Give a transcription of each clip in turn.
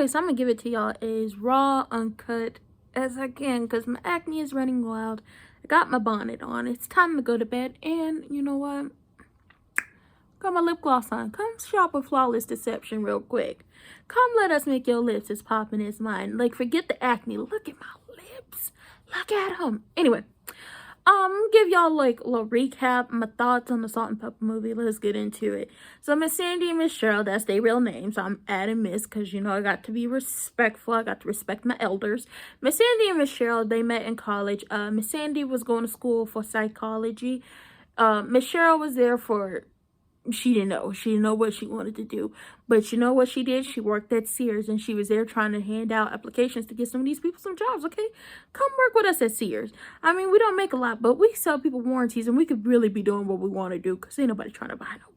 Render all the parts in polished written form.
so I'm gonna give it to y'all as raw, uncut as I can, because my acne is running wild. I got my bonnet on. It's time to go to bed. And you know what? Got my lip gloss on. Come shop with Flawless Deception real quick. Come let us make your lips as popping as mine. Like, forget the acne. Look at my lips. Look at them. Anyway, give y'all like a little recap, my thoughts on the Salt-N-Pepa movie. Let's get into it. So Miss Sandy and Miss Cheryl, that's their real names. So I'm adding Miss because, you know, I got to be respectful. I got to respect my elders. Miss Sandy and Miss Cheryl, they met in college. Miss Sandy was going to school for psychology. Miss Cheryl was there for... She didn't know what she wanted to do. But you know what she did? She worked at Sears, and she was there trying to hand out applications to get some of these people some jobs, okay? Come work with us at Sears. I mean, we don't make a lot, but we sell people warranties, and we could really be doing what we want to do, because ain't nobody trying to buy no warranty.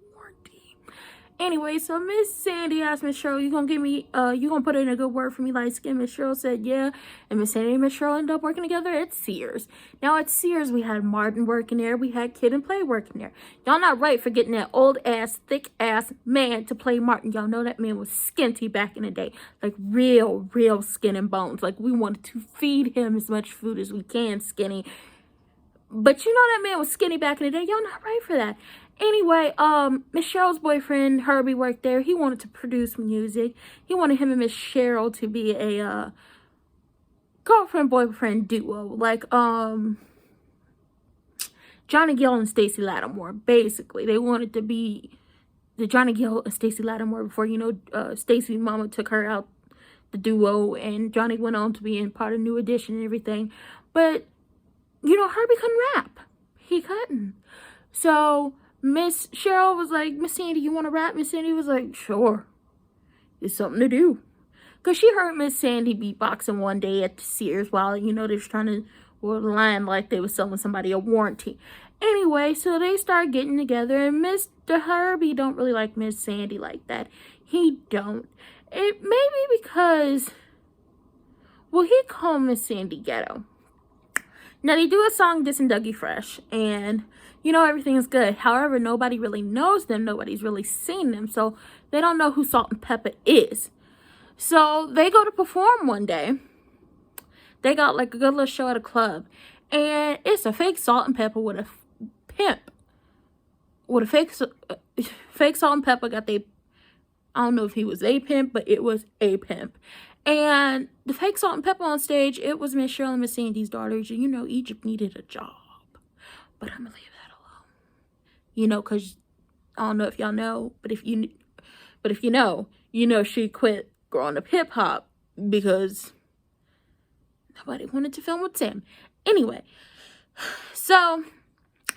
Anyway, so Miss Sandy asked Miss Cheryl, you gonna give me, you gonna put in a good word for me, light skin? Miss Cheryl said, yeah. And Miss Sandy and Miss Cheryl ended up working together at Sears. Now at Sears, we had Martin working there. We had Kid and Play working there. Y'all not right for getting that old ass, thick ass man to play Martin. Y'all know that man was skinty back in the day. Like real skin and bones. Like we wanted to feed him as much food as we can, skinny. But you know that man was skinny back in the day. Y'all not right for that. Anyway, Miss Cheryl's boyfriend, Herbie, worked there. He wanted to produce music. He wanted him and Miss Cheryl to be a girlfriend-boyfriend duo. Like, Johnny Gill and Stacey Lattimore, basically. They wanted to be the Johnny Gill and Stacey Lattimore before, you know, Stacey's mama took her out the duo. And Johnny went on to be in part of New Edition and everything. But, you know, Herbie couldn't rap. He couldn't. So... Miss Cheryl was like, Miss Sandy, you want to rap? Miss Sandy was like, sure. It's something to do. Because she heard Miss Sandy beatboxing one day at the Sears while, you know, they was trying to, or lying like they was selling somebody a warranty. Anyway, so they started getting together, and Mr. Herbie don't really like Miss Sandy like that. He don't. It may be because, well, he called Miss Sandy ghetto. Now, they do a song, This and Dougie Fresh, and, you know, everything is good. However, nobody really knows them. Nobody's really seen them, so they don't know who Salt-N-Pepa is. So, they go to perform one day. They got, like, a good little show at a club, and it's a fake Salt-N-Pepa with a pimp. With a fake Salt-N-Pepa got they, I don't know if he was a pimp, but it was a pimp. And the fake Salt-N-Pepa on stage, it was Miss Cheryl and Miss Sandy's daughters. You know, Egypt needed a job. But I'm going to leave that alone. You know, because I don't know if y'all know, but if you know, she quit growing up hip-hop because nobody wanted to film with Sam. Anyway, so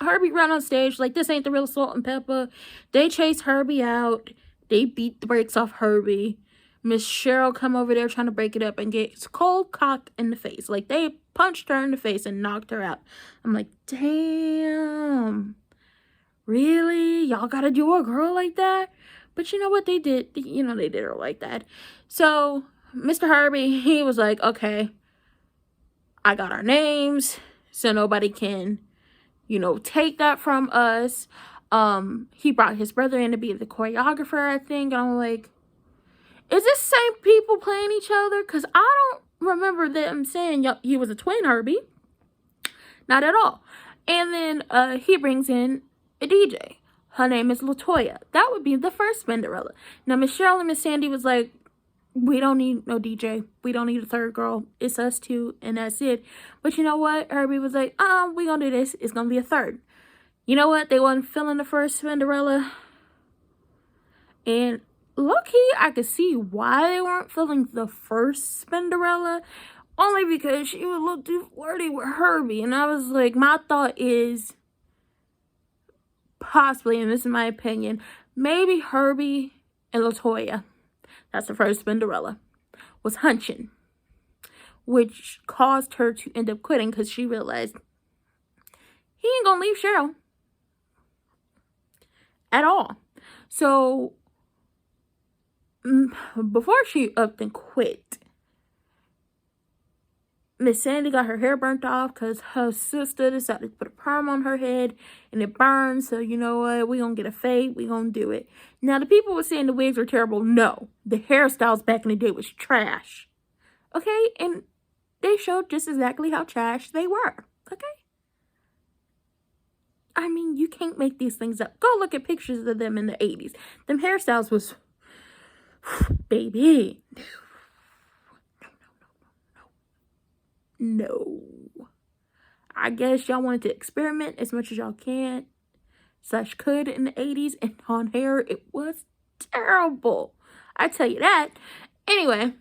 Herbie ran on stage like, this ain't the real Salt-N-Pepa. They chased Herbie out. They beat the brakes off Herbie. Miss Cheryl come over there trying to break it up and get cold cocked in the face. Like, they punched her in the face and knocked her out. I'm like, damn. Really? Y'all gotta do a girl like that? But you know what they did? You know, they did her like that. So, Mr. Herbie, he was like, okay, I got our names, so nobody can, you know, take that from us. He brought his brother in to be the choreographer, I think. And I'm like, is this same people playing each other? Because I don't remember them saying he was a twin Herbie. Not at all. And then he brings in a DJ. Her name is LaToya. That would be the first Spinderella. Now, Miss Cheryl and Miss Sandy was like, we don't need no DJ. We don't need a third girl. It's us two, and that's it. But you know what? Herbie was like, we gonna do this. It's gonna be a third. You know what? They wasn't feeling the first Spinderella. And low-key, I could see why they weren't feeling the first Spinderella. Only because she would look too flirty with Herbie. And I was like, my thought is, possibly, and this is my opinion, maybe Herbie and LaToya, that's the first Spinderella, was hunching. Which caused her to end up quitting because she realized he ain't gonna leave Cheryl. At all. So, before she up and quit, Miss Sandy got her hair burnt off because her sister decided to put a perm on her head and it burned. So, you know what? We're going to get a fade. We're going to do it. Now, the people were saying the wigs were terrible. No. The hairstyles back in the day was trash. Okay? And they showed just exactly how trash they were. Okay? I mean, you can't make these things up. Go look at pictures of them in the 80s. Them hairstyles was... Baby. No. I guess y'all wanted to experiment as much as y'all can / could in the 80s, and on hair, it was terrible. I tell you that. Anyway,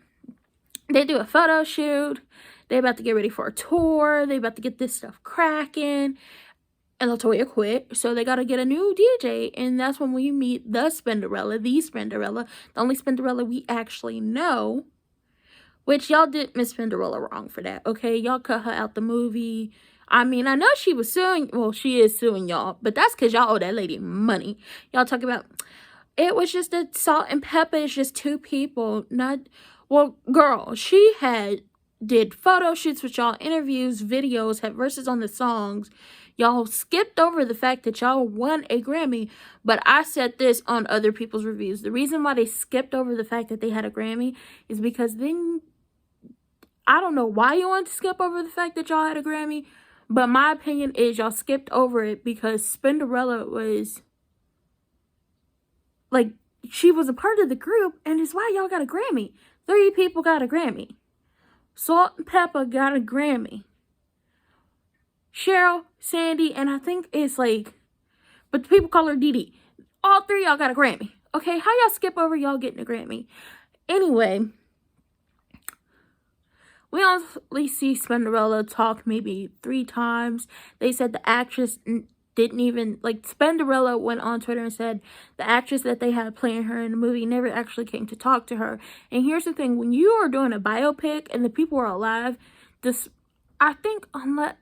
they do a photo shoot. They about to get ready for a tour. They about to get this stuff cracking. And LaToya quit, so they got to get a new DJ. And that's when we meet the Spinderella, the only Spinderella we actually know. Which y'all did Miss Spinderella wrong for that, okay? Y'all cut her out the movie. I mean, I know she was suing. Well, she is suing y'all. But that's because y'all owe that lady money. Y'all talk about, it was just a Salt-N-Pepa. It's just two people. Not, well, girl, she did photo shoots with y'all, interviews, videos, had verses on the songs. Y'all skipped over the fact that y'all won a Grammy. But I said this on other people's reviews. The reason why they skipped over the fact that they had a Grammy is because then... I don't know why you want to skip over the fact that y'all had a Grammy, but my opinion is y'all skipped over it because Spinderella was, like, she was a part of the group, and it's why y'all got a Grammy. 3 people got a Grammy. Salt-N-Pepa got a Grammy. Cheryl, Sandy, and I think it's like, but the people call her Dee Dee. All 3 y'all got a Grammy. Okay, how y'all skip over y'all getting a Grammy? Anyway... We only see Spinderella talk maybe 3 times. They said the actress didn't even... Like, Spinderella went on Twitter and said the actress that they had playing her in the movie never actually came to talk to her. And here's the thing. When you are doing a biopic and the people are alive, I think unless...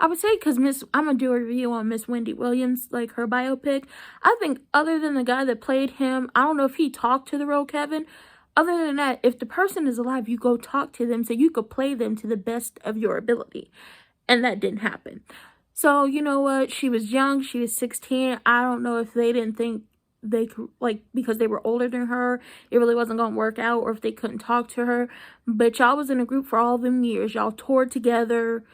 I would say because I'm going to do a review on Miss Wendy Williams, like her biopic. I think other than the guy that played him, I don't know if he talked to the real Kevin. Other than that, if the person is alive, you go talk to them so you could play them to the best of your ability. And that didn't happen. So, you know what? She was young. She was 16. I don't know if they didn't think they could, like, because they were older than her, it really wasn't going to work out, or if they couldn't talk to her. But y'all was in a group for all them years. Y'all toured together.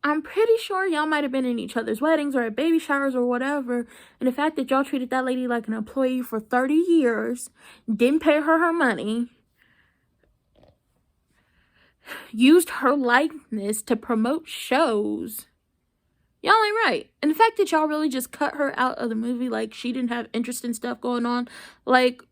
I'm pretty sure y'all might have been in each other's weddings or at baby showers or whatever. And the fact that y'all treated that lady like an employee for 30 years, didn't pay her money, used her likeness to promote shows, y'all ain't right. And the fact that y'all really just cut her out of the movie like she didn't have interest in stuff going on. Like,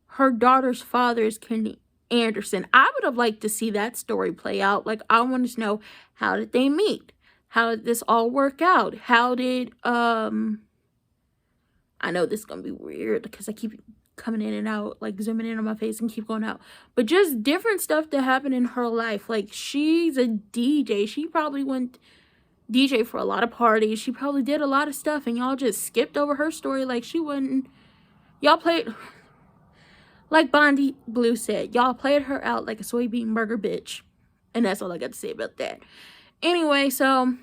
her daughter's father is Kenny Anderson. I would have liked to see that story play out. Like, I want to know, how did they meet? How did this all work out? How did, I know this is going to be weird because I keep coming in and out, like zooming in on my face and keep going out. But just different stuff that happened in her life. Like, she's a DJ. She probably went DJ for a lot of parties. She probably did a lot of stuff, and y'all just skipped over her story like she wouldn't. Y'all played... Like Bondi Blue said, y'all played her out like a soybean burger bitch. And that's all I got to say about that. Anyway, so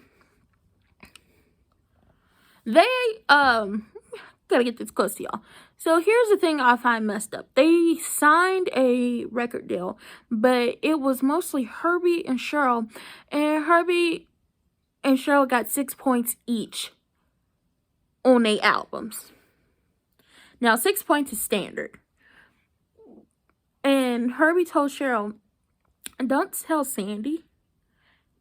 they gotta get this close to y'all. So here's the thing I find messed up. They signed a record deal, but it was mostly Herbie and Cheryl. And Herbie and Cheryl got 6 points each on their albums. Now, 6 points is standard. And Herbie told Cheryl, don't tell Sandy.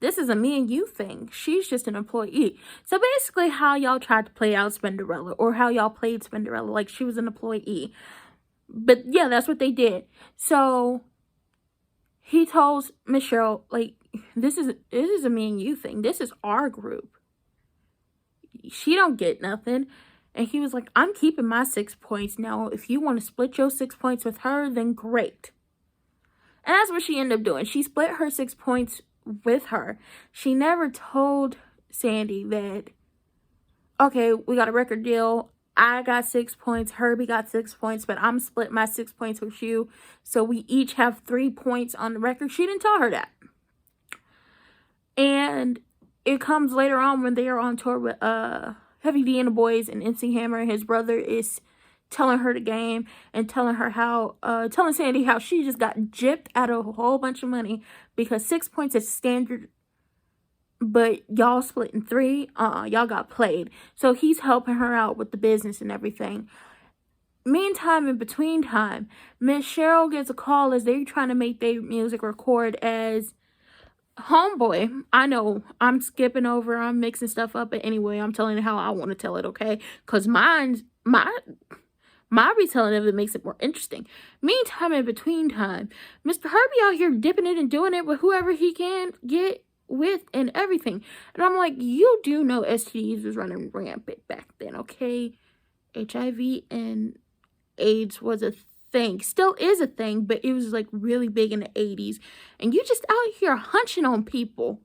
This is a me and you thing. She's just an employee. So basically how y'all tried to play out Spinderella, or how y'all played Spinderella like she was an employee. But yeah, that's what they did. So he told Miss Cheryl, like, this is a me and you thing. This is our group. She don't get nothing. And he was like, I'm keeping my 6 points. Now, if you want to split your 6 points with her, then great. And that's what she ended up doing. She split her 6 points with her. She never told Sandy that, okay, we got a record deal. I got 6 points. Herbie got 6 points, but I'm split my 6 points with you. So we each have 3 points on the record. She didn't tell her that. And it comes later on when they are on tour with Heavy D and the Boys, and MC Hammer, his brother, is telling her the game and telling her how, telling Sandy how she just got gypped out of a whole bunch of money because 6 points is standard, but y'all split in 3. Y'all got played. So he's helping her out with the business and everything. Meantime, in between time, Miss Cheryl gets a call as they're trying to make their music record as homeboy. I know I'm skipping over, I'm mixing stuff up, but anyway, I'm telling it how I want to tell it, okay? Because my retelling of it makes it more interesting. Meantime, in between time, Mr. Herbie out here dipping it and doing it with whoever he can get with and everything. And I'm like, you do know STDs was running rampant back then, okay? HIV and AIDS was a thing, still is a thing, but it was like really big in the 80s. And you just out here hunching on people.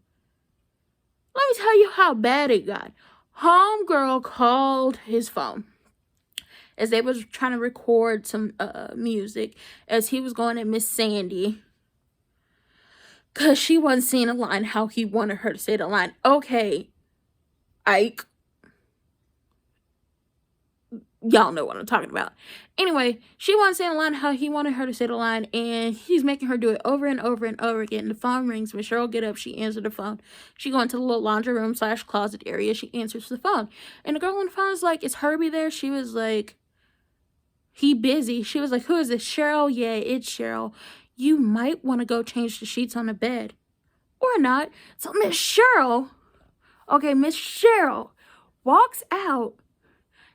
Let me tell you how bad it got. Homegirl called his phone as they was trying to record some music as he was going at Miss Sandy, because she wasn't saying a line how he wanted her to say the line. Okay, Ike. Y'all know what I'm talking about. Anyway, she wasn't saying a line how he wanted her to say the line, and he's making her do it over and over and over again. The phone rings. When Cheryl get up, she answers the phone. She go into the little laundry room / closet area. She answers the phone. And the girl on the phone is like, is Herbie there? She was like, he busy. She was like, who is this? Cheryl? Yeah, it's Cheryl. You might want to go change the sheets on the bed. Or not. So Miss Cheryl walks out,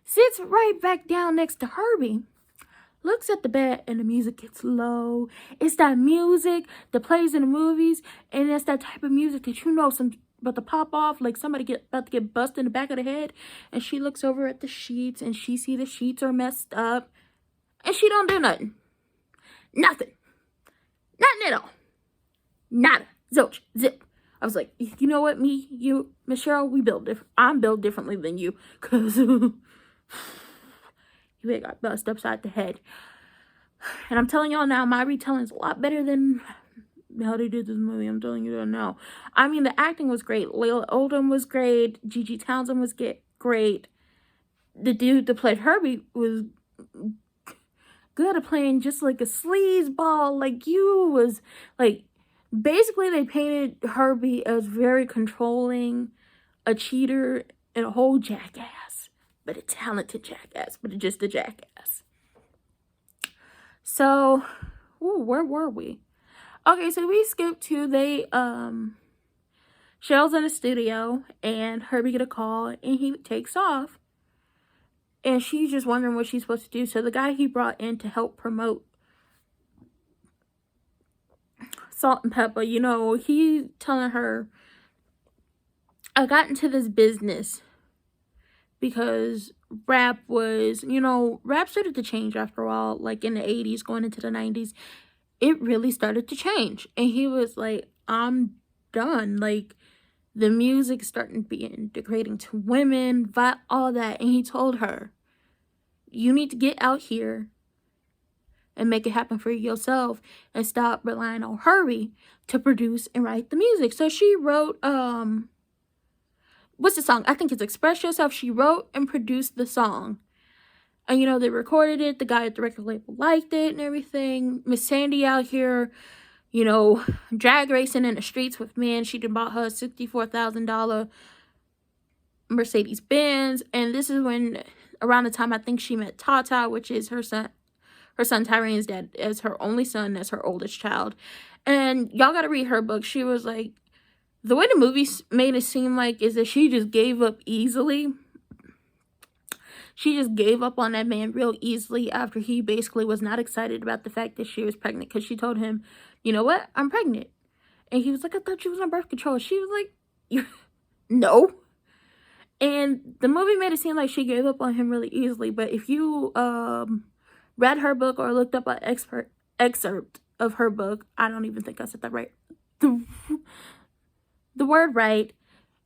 sits right back down next to Herbie, looks at the bed, and the music gets low. It's that music that plays in the movies, and it's that type of music that you know some about to pop off, like somebody about to get busted in the back of the head. And she looks over at the sheets, and she see the sheets are messed up, and she don't do nothing. Nothing at all. Nada. Zilch. Zip. I was like, you know what, me, you, Miss Cheryl, we build different. I'm built differently than you, because you ain't got bust upside the head. And I'm telling y'all now, my retelling is a lot better than how they did this movie. I'm telling you that now. I mean, the acting was great. Layla Odom was great. Gigi Townsend was great. The dude that played Herbie was good at playing just like a sleazeball. Like, you was like, basically they painted Herbie as very controlling, a cheater, and a whole jackass. But a talented jackass, but just a jackass. So, where were we? Okay, so we skipped to Cheryl's in the studio, and Herbie get a call, and he takes off. And she's just wondering what she's supposed to do. So the guy he brought in to help promote Salt-N-Pepa, you know, he's telling her, I got into this business because rap was, you know, rap started to change after a while, like in the 80s, going into the 90s. It really started to change. And he was like, I'm done. Like, the music starting to be degrading to women, all that. And he told her, you need to get out here and make it happen for yourself and stop relying on Herbie to produce and write the music. So she wrote, what's the song? I think it's Express Yourself. She wrote and produced the song. And, you know, they recorded it. The guy at the record label liked it and everything. Miss Sandy out here, you know, drag racing in the streets with men. She done bought her a $64,000 Mercedes Benz. And this is when, around the time I think she met Tata, which is her son Tyrene's dad, as her only son, as her oldest child. And y'all got to read her book. She was like, the way the movie made it seem like is that she just gave up easily. She just gave up on that man real easily after he basically was not excited about the fact that she was pregnant. Because she told him, you know what? I'm pregnant. And he was like, I thought you was on birth control. She was like, no. And the movie made it seem like she gave up on him really easily. But if you read her book or looked up an excerpt of her book, I don't even think I said that right. The word right.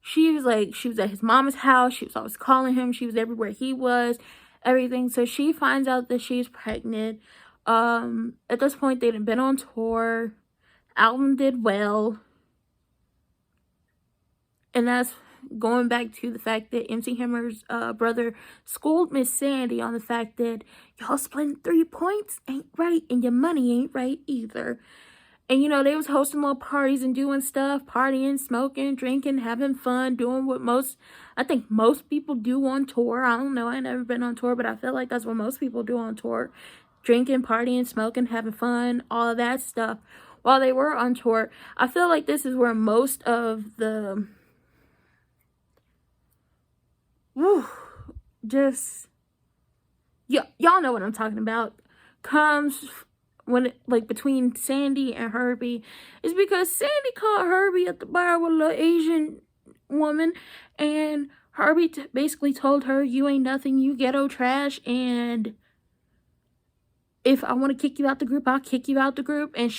She was like, she was at his mama's house. She was always calling him. She was everywhere he was. everything. So she finds out that she's pregnant. At this point, they'd been on tour. Album did well. And that's going back to the fact that MC Hammer's brother schooled Miss Sandy on the fact that y'all splitting 3 points ain't right and your money ain't right either. And, you know, they was hosting little parties and doing stuff, partying, smoking, drinking, having fun, doing what I think most people do on tour. I don't know, I ain't never been on tour, but I feel like that's what most people do on tour. Drinking, partying, smoking, having fun, all of that stuff while they were on tour. I feel like this is where most of the... y'all know what I'm talking about, comes when between Sandy and Herbie, is because Sandy caught Herbie at the bar with a little Asian woman, and Herbie basically told her, you ain't nothing, you ghetto trash, and if I want to kick you out the group, I'll kick you out the group. And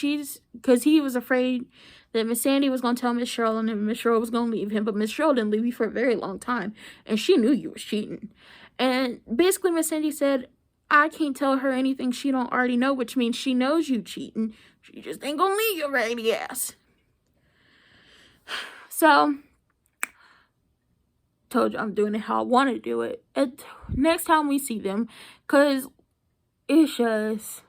because he was afraid that Miss Sandy was going to tell Miss Cheryl, and then Miss Cheryl was going to leave him, but Miss Cheryl didn't leave you for a very long time, and she knew you was cheating. And basically Miss Sandy said, I can't tell her anything she don't already know, which means she knows you cheating. She just ain't gonna leave your raggedy ass. So, told you I'm doing it how I want to do it. Next time we see them, because it's just,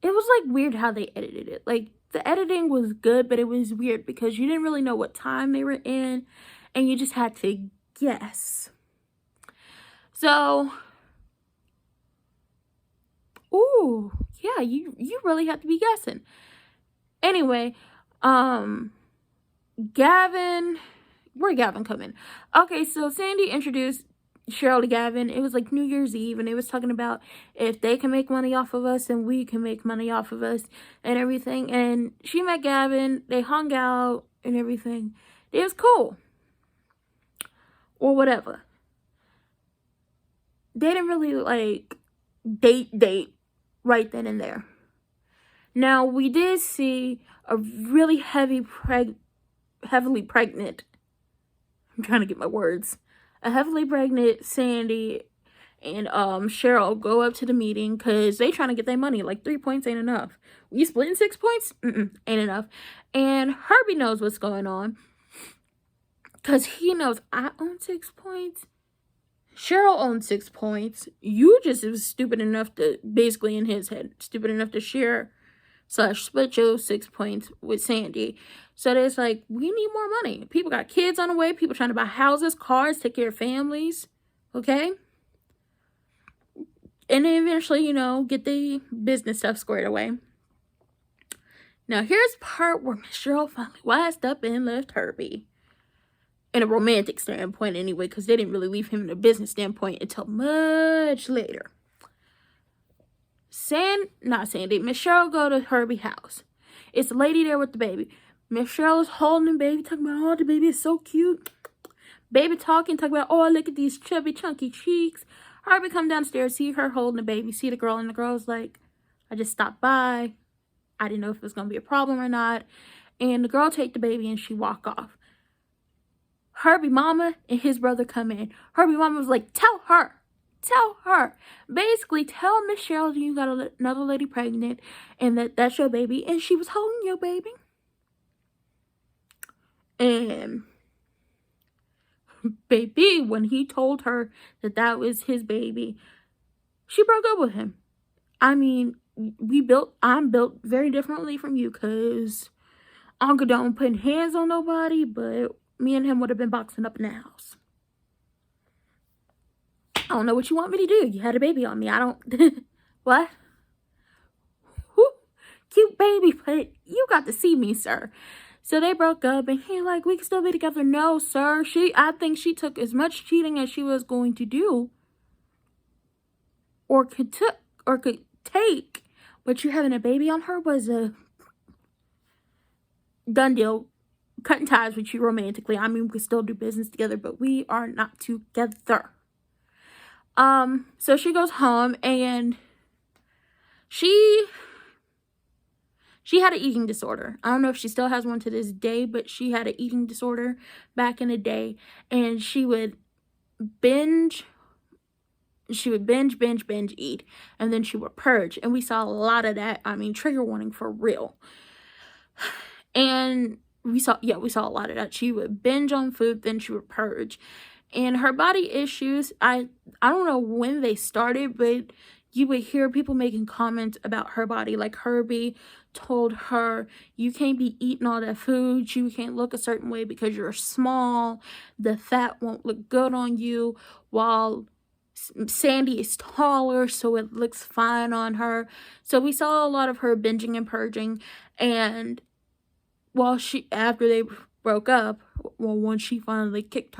it was like weird how they edited it. Like, the editing was good, but it was weird because you didn't really know what time they were in, and you just had to guess. So, ooh, yeah, you really have to be guessing. Anyway, Gavin, where'd Gavin come in? Okay, so Sandy introduced Cheryl to Gavin. It was like New Year's Eve, and they was talking about if they can make money off of us, and we can make money off of us, and everything. And she met Gavin, they hung out, and everything. It was cool. Or whatever. They didn't really, like, date right then and there. Now, we did see a really heavily pregnant, I'm trying to get my words, a heavily pregnant Sandy and Cheryl go up to the meeting because they trying to get their money. Like, 3 points ain't enough. We splitting 6 points? Ain't enough. And Herbie knows what's going on because he knows I own 6 points. Cheryl owns 6 points. You just was stupid enough to, basically in his head, stupid enough to split your 6 points with Sandy. So there's like, we need more money. People got kids on the way. People trying to buy houses, cars, take care of families. Okay? And then eventually, you know, get the business stuff squared away. Now, here's the part where Miss Cheryl finally wised up and left Herbie. In a romantic standpoint anyway, because they didn't really leave him in a business standpoint until much later. Miss Cheryl go to Herbie's house. It's the lady there with the baby. Miss Cheryl is holding the baby, talking about, oh, the baby is so cute. Baby talking about, oh, look at these chubby, chunky cheeks. Herbie come downstairs, see her holding the baby, see the girl, and the girl's like, I just stopped by. I didn't know if it was going to be a problem or not. And the girl take the baby and she walk off. Herbie mama and his brother come in. Herbie mama was like, tell her. Basically, tell Miss Cheryl that you got another lady pregnant and that's your baby. And she was holding your baby. And baby, when he told her that was his baby, she broke up with him. I mean, I'm built very differently from you because Uncle don't put hands on nobody, but me and him would have been boxing up in the house. I don't know what you want me to do. You had a baby on me. I don't... What? Cute baby, but you got to see me, sir. So they broke up, and he like, we can still be together. No, sir. I think she took as much cheating as she was going to do. Or could take. But you having a baby on her was a done deal. Cutting ties with you romantically. I mean, we could still do business together, but we are not together. So she goes home, and she had an eating disorder. I don't know if she still has one to this day, but she had an eating disorder back in the day, and she would binge she would binge eat, and then she would purge. And we saw a lot of that. I mean, trigger warning for real. And we saw a lot of that. She would binge on food, then she would purge. And her body issues, I don't know when they started, but you would hear people making comments about her body. Like Herbie told her, you can't be eating all that food. You can't look a certain way because you're small. The fat won't look good on you. While Sandy is taller, so it looks fine on her. So we saw a lot of her binging and purging. And after they broke up, once she finally kicked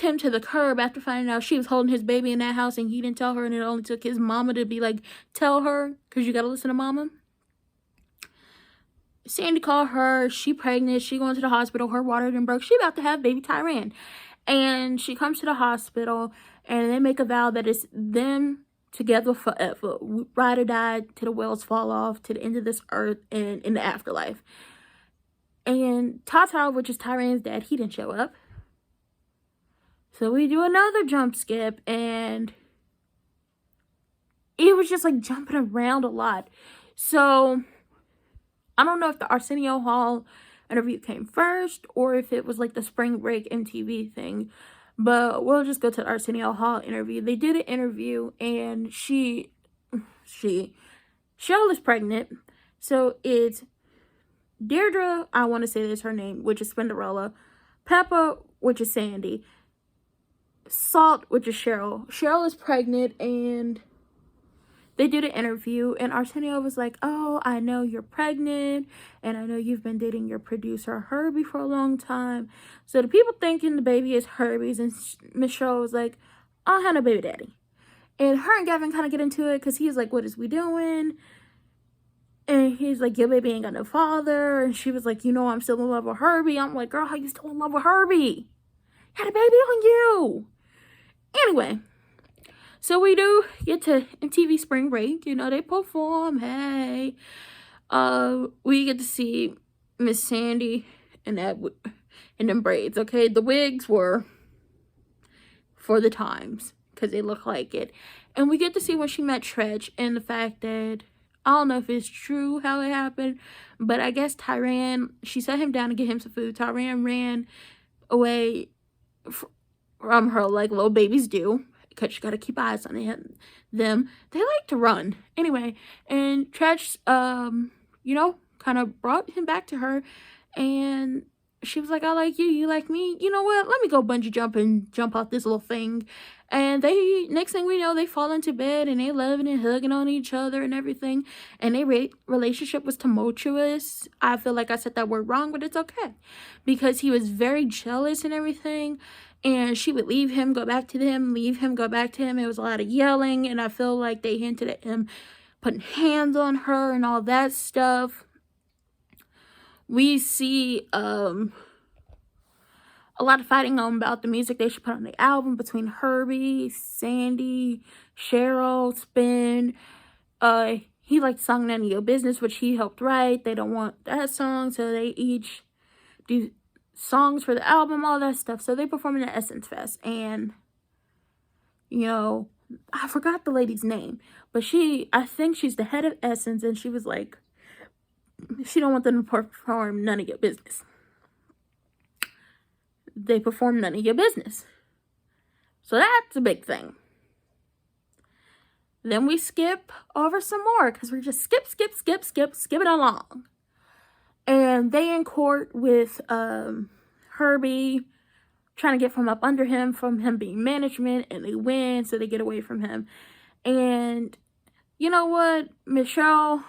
him to the curb after finding out she was holding his baby in that house and he didn't tell her, and it only took his mama to be like, tell her, because you gotta listen to mama. Sandy called her, she pregnant, she going to the hospital, her water done broke, she about to have baby Tyran. And she comes to the hospital, and they make a vow that it's them together forever, ride or die, till the wheels fall off, to the end of this earth, and in the afterlife. And Tata, which is Tyran's dad, he didn't show up. So we do another jump skip, and it was just like jumping around a lot. So I don't know if the Arsenio Hall interview came first or if it was like the spring break MTV thing, but we'll just go to the Arsenio Hall interview. They did an interview, and Cheryl is pregnant. So it's Deirdre, I want to say that's her name, which is Cinderella, Peppa, which is Sandy, Salt, which is Cheryl. Cheryl is pregnant, and they did an interview, and Arsenio was like, oh, I know you're pregnant, and I know you've been dating your producer Herbie for a long time. So the people thinking the baby is Herbie's, and Michelle was like, I don't have no baby daddy. And her and Gavin kind of get into it, because he's like, what is we doing? And he's like, your baby ain't got no father. And she was like, I'm still in love with Herbie. I'm like, girl, how you still in love with Herbie? Had a baby on you. Anyway, so we do get to MTV Spring Break. They perform. Hey, we get to see Miss Sandy in them braids. Okay, the wigs were for the times because they look like it, and we get to see when she met Tretch, and the fact that I don't know if it's true how it happened, but I guess she sat him down to get him some food. Tyran ran away from her like little babies do, because you gotta keep eyes on them. They like to run. Anyway, and Tretch, kind of brought him back to her, and she was like, I like you, you like me. You know what? Let me go bungee jump and jump off this little thing. And next thing we know, they fall into bed, and they loving and hugging on each other and everything. And their relationship was tumultuous. I feel like I said that word wrong, but it's okay, because he was very jealous and everything. And she would leave him, go back to him, leave him, go back to him. It was a lot of yelling, and I feel like they hinted at him putting hands on her and all that stuff. We see a lot of fighting on about the music they should put on the album between Herbie, Sandy, Cheryl, Spin. He liked the song None of Your Business, which he helped write. They don't want that song, so they each do songs for the album, all that stuff. So they perform in the Essence Fest, and I forgot the lady's name, but I think she's the head of Essence, and she was like, she don't want them to perform None of Your Business. They perform None of Your Business, so that's a big thing. Then we skip over some more, because we're just skipping along. And they in court with Herbie, trying to get from up under him, from him being management, and they win, so they get away from him. And you know what? Michelle,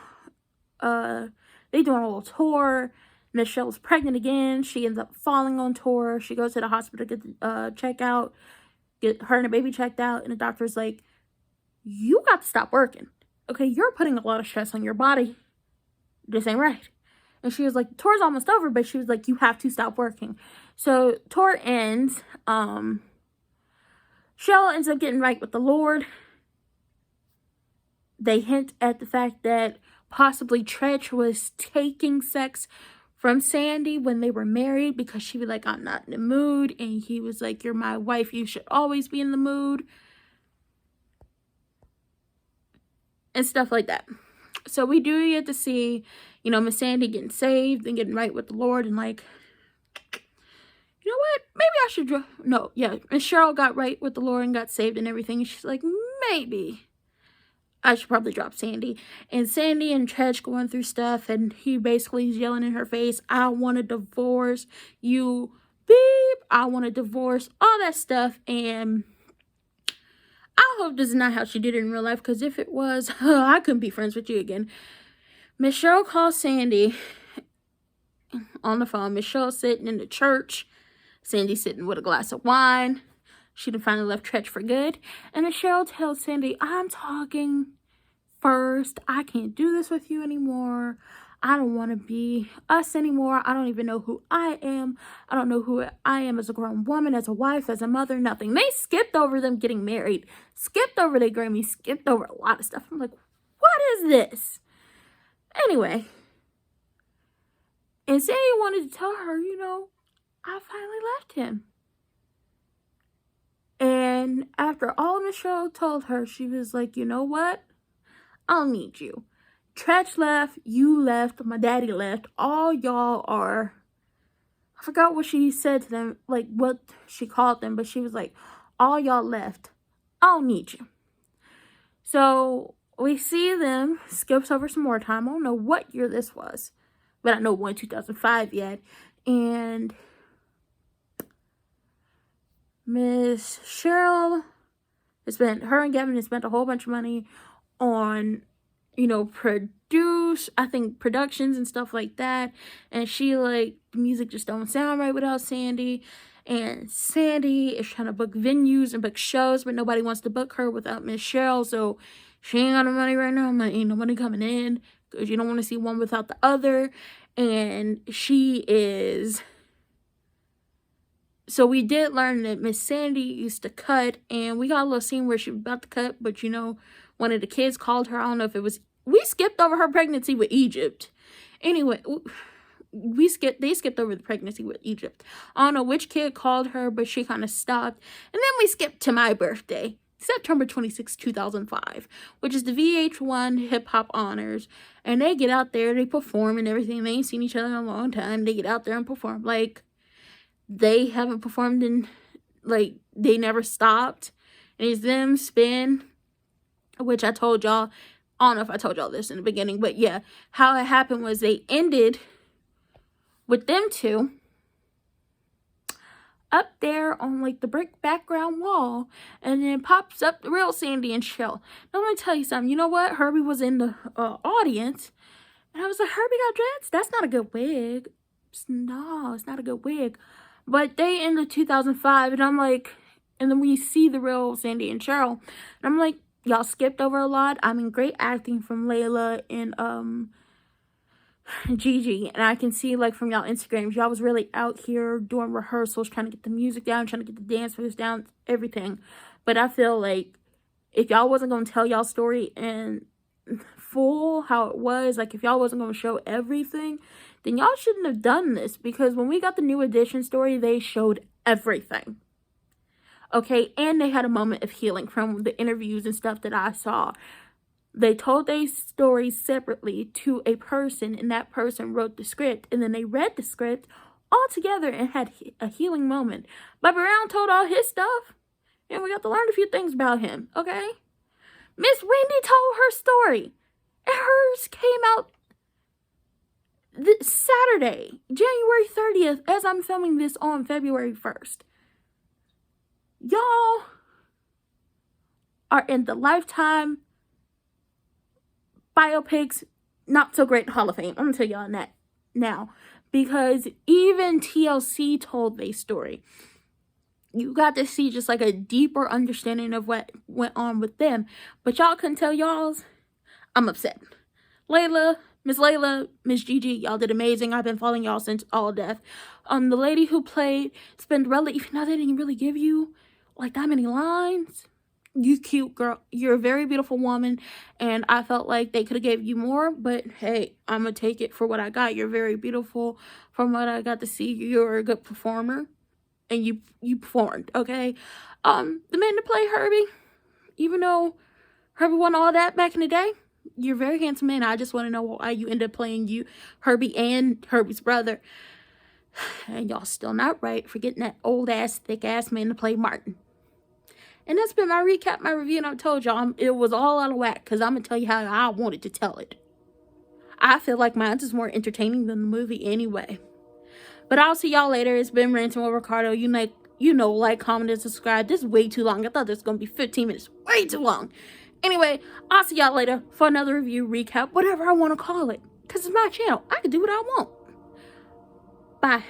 they doing a little tour. Michelle's pregnant again. She ends up falling on tour. She goes to the hospital to get checked out, get her and the baby checked out, and the doctor's like, you got to stop working. Okay, you're putting a lot of stress on your body. This ain't right. And she was like, tour's almost over, but she was like, you have to stop working. So tour ends. Cheryl ends up getting right with the Lord. They hint at the fact that possibly Tretch was taking sex from Sandy when they were married, because she was like, I'm not in the mood, and he was like, you're my wife, you should always be in the mood, and stuff like that. So we do get to see, you know, Miss Sandy getting saved and getting right with the Lord, and like, you know what, maybe I should no, yeah, Miss Cheryl got right with the Lord and got saved and everything, and she's like, maybe I should probably drop Sandy. And Sandy and Tretch going through stuff, and he basically is yelling in her face, I want a divorce, you beep, I want a divorce, all that stuff. And I hope this is not how she did it in real life, because if it was, I couldn't be friends with you again. Miss Cheryl calls Sandy on the phone. Miss Cheryl sitting in the church, Sandy sitting with a glass of wine. She done finally left Tretch for good. And Miss Cheryl tells Sandy, I'm talking first. I can't do this with you anymore. I don't want to be us anymore. I don't even know who I am. I don't know who I am as a grown woman, as a wife, as a mother, nothing. They skipped over them getting married. Skipped over their Grammy. Skipped over a lot of stuff. I'm like, what is this? Anyway. And Sandy wanted to tell her, you know, I finally left him. And after all Michelle told her, she was like, you know what? I'll need you. Tretch left, you left, my daddy left. All y'all are, I forgot what she said to them, like what she called them, but she was like, all y'all left. I'll need you. So we see them, skips over some more time. I don't know what year this was, but I know it wasn't 2005 yet. And Miss Cheryl has spent, her and Gavin has spent a whole bunch of money on, you know, productions and stuff like that. And she like, the music just don't sound right without Sandy. And Sandy is trying to book venues and book shows, but nobody wants to book her without Miss Cheryl. So she ain't got no money right now. Ain't no money coming in, because you don't want to see one without the other. And she is... So we did learn that Miss Sandy used to cut, and we got a little scene where she was about to cut, but you know, one of the kids called her. I don't know if it was, we skipped over her pregnancy with Egypt. Anyway, they skipped over the pregnancy with Egypt. I don't know which kid called her, but she kind of stopped. And then we skipped to my birthday, September 26, 2005, which is the VH1 Hip Hop Honors. And they get out there, they perform and everything. They ain't seen each other in a long time. They get out there and perform. Like, they haven't performed in, like, they never stopped. And it's them, Spin, which I told y'all, I don't know if I told y'all this in the beginning, but yeah, how it happened was they ended with them two up there on, like, the brick background wall, and then pops up the real Sandy and Shell. Now, let me tell you something. You know what? Herbie was in the audience, and I was like, Herbie got dreads? That's not a good wig. No, it's not a good wig. But they ended 2005, and I'm like, and then we see the real Sandy and Cheryl, and I'm like, y'all skipped over a lot. I mean, great acting from Layla and Gigi, and I can see, like, from y'all Instagrams, y'all was really out here doing rehearsals, trying to get the music down, trying to get the dance moves down, everything. But I feel like if y'all wasn't going to tell y'all story in full how it was, like, if y'all wasn't going to show everything, then y'all shouldn't have done this, because when we got the New Edition story, they showed everything. Okay, and they had a moment of healing from the interviews and stuff that I saw. They told their stories separately to a person, and that person wrote the script, and then they read the script all together and had a healing moment. Bobby Brown told all his stuff, and we got to learn a few things about him, okay? Miss Wendy told her story, and hers came out this Saturday, January 30th, as I'm filming this on February 1st. Y'all are in the Lifetime Biopics Not So Great Hall of Fame. I'm gonna tell y'all that now, because even TLC told their story. You got to see just like a deeper understanding of what went on with them, but y'all couldn't tell y'all's. I'm upset. Layla, Miss Gigi, y'all did amazing. I've been following y'all since All Death. The lady who played Spinderella, even though they didn't really give you like that many lines, You cute girl. You're a very beautiful woman, and I felt like they could have gave you more, but hey, I'm gonna take it for what I got. You're very beautiful. From what I got to see, you're a good performer, and you performed, okay? The man to play Herbie, even though Herbie won all that back in the day, you're a very handsome man. I just want to know why you ended up playing Herbie and Herbie's brother. And y'all still not right for getting that old ass, thick ass man to play Martin. And that's been my recap, my review, and I told y'all it was all out of whack because I'm going to tell you how I wanted to tell it. I feel like mine is more entertaining than the movie anyway. But I'll see y'all later. It's been Ranting with Ricardo. Like, comment, and subscribe. This is way too long. I thought this was going to be 15 minutes. Way too long. Anyway, I'll see y'all later for another review, recap, whatever I want to call it. Because it's my channel. I can do what I want. Bye.